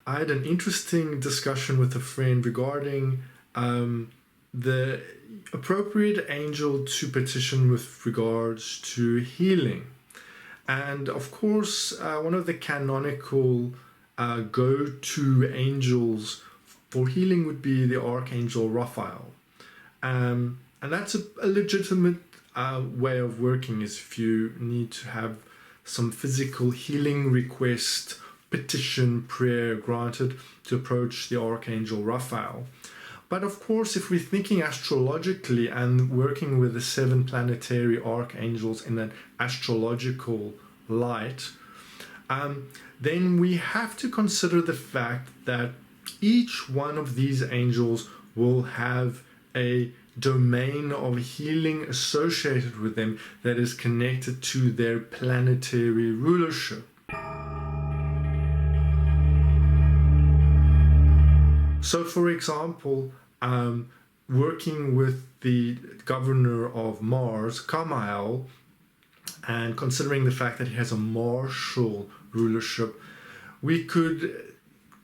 I had an interesting discussion with a friend regarding the appropriate angel to petition with regards to healing. And of course, one of the canonical go-to angels for healing would be the Archangel Raphael. And that's a legitimate way of working, is if you need to have some physical healing request, petition, prayer granted, to approach the Archangel Raphael. But of course, if we're thinking astrologically and working with the 7 planetary archangels in an astrological light, then we have to consider the fact that each one of these angels will have a domain of healing associated with them that is connected to their planetary rulership. So, for example, working with the governor of Mars, Kamael, and considering the fact that he has a martial rulership, we could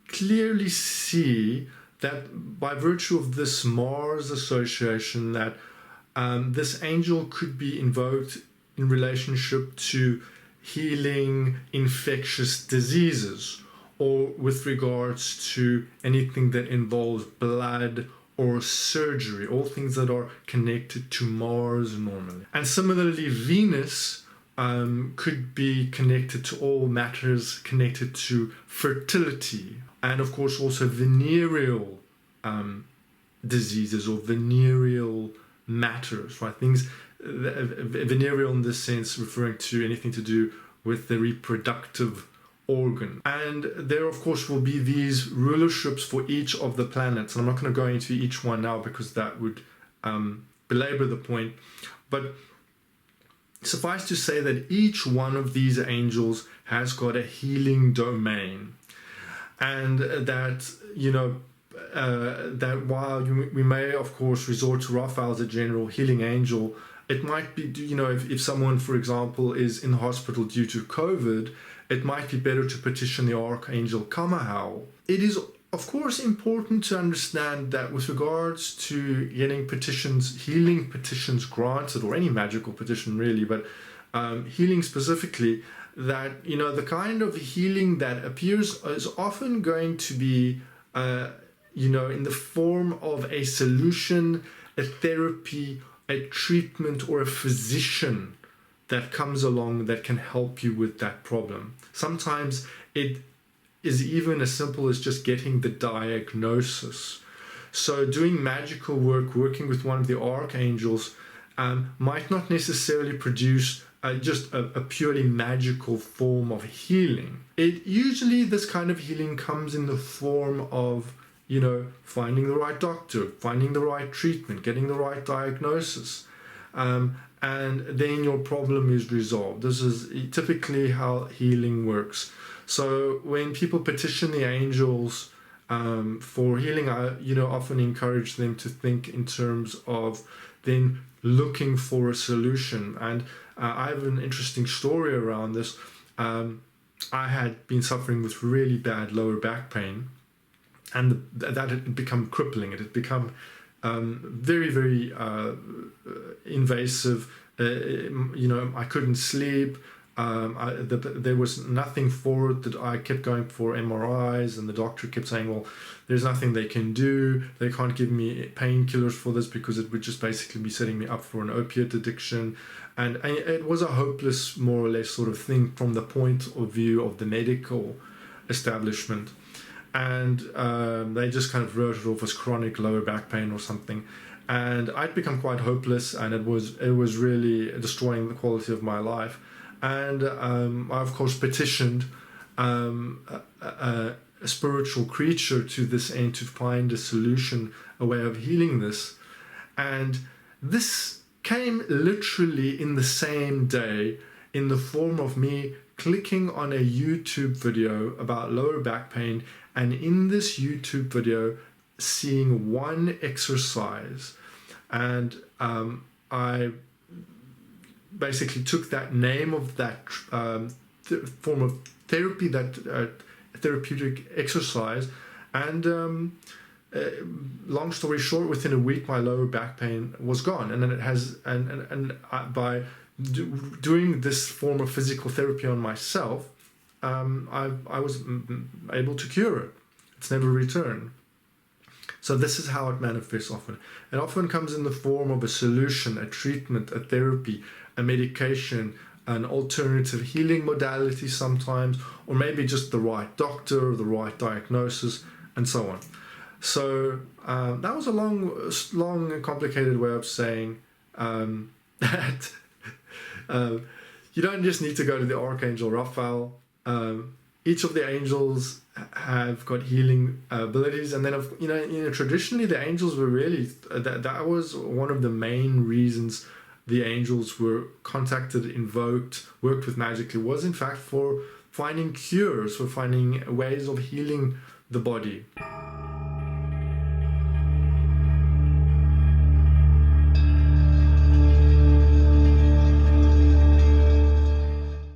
clearly see that by virtue of this Mars association, that this angel could be invoked in relationship to healing infectious diseases, or with regards to anything that involves blood or surgery, all things that are connected to Mars normally. And similarly, Venus could be connected to all matters connected to fertility, and of course also venereal diseases or venereal matters, right? Things, venereal in this sense referring to anything to do with the reproductive organ. And there of course will be these rulerships for each of the planets, and I'm not going to go into each one now because that would belabor the point, but suffice to say that each one of these angels has got a healing domain, and that, you know, that while we may of course resort to Raphael as a general healing angel, it might be, you know, if someone, for example, is in the hospital due to COVID, it might be better to petition the Archangel Kamael. It is, of course, important to understand that with regards to getting petitions, healing petitions granted, or any magical petition really, but healing specifically, that, you know, the kind of healing that appears is often going to be, you know, in the form of a solution, a therapy, a treatment, or a physician that comes along that can help you with that problem. Sometimes it is even as simple as just getting the diagnosis. So doing magical work, working with one of the archangels, might not necessarily produce just a purely magical form of healing. It usually, this kind of healing comes in the form of, you know, finding the right doctor, finding the right treatment, getting the right diagnosis, and then your problem is resolved. This is typically how healing works. So when people petition the angels for healing, I, you know, often encourage them to think in terms of then looking for a solution. And I have an interesting story around this. I had been suffering with really bad lower back pain, and that had become crippling. It had become very, very invasive. You know, I couldn't sleep. There was nothing for it. That I kept going for MRIs, and the doctor kept saying, well, there's nothing they can do. They can't give me painkillers for this because it would just basically be setting me up for an opiate addiction. And it was a hopeless, more or less, sort of thing from the point of view of the medical establishment. And they just kind of wrote it off as chronic lower back pain or something. And I'd become quite hopeless, and it was really destroying the quality of my life. And I, of course, petitioned a spiritual creature to this end to find a solution, a way of healing this. And this came literally in the same day in the form of me clicking on a YouTube video about lower back pain, and in this YouTube video seeing one exercise. And I basically took that name of that form of therapy that therapeutic exercise, and long story short, within a week my lower back pain was gone. And then it has, by doing this form of physical therapy on myself, I was able to cure it. It's never returned. So this is how it manifests often. It often comes in the form of a solution, a treatment, a therapy, a medication, an alternative healing modality sometimes, or maybe just the right doctor, the right diagnosis, and so on. So that was a long and complicated way of saying that you don't just need to go to the Archangel Raphael. Each of the angels have got healing abilities, and then traditionally the angels were really that was one of the main reasons the angels were contacted, invoked, worked with magically, was in fact for finding cures, for finding ways of healing the body.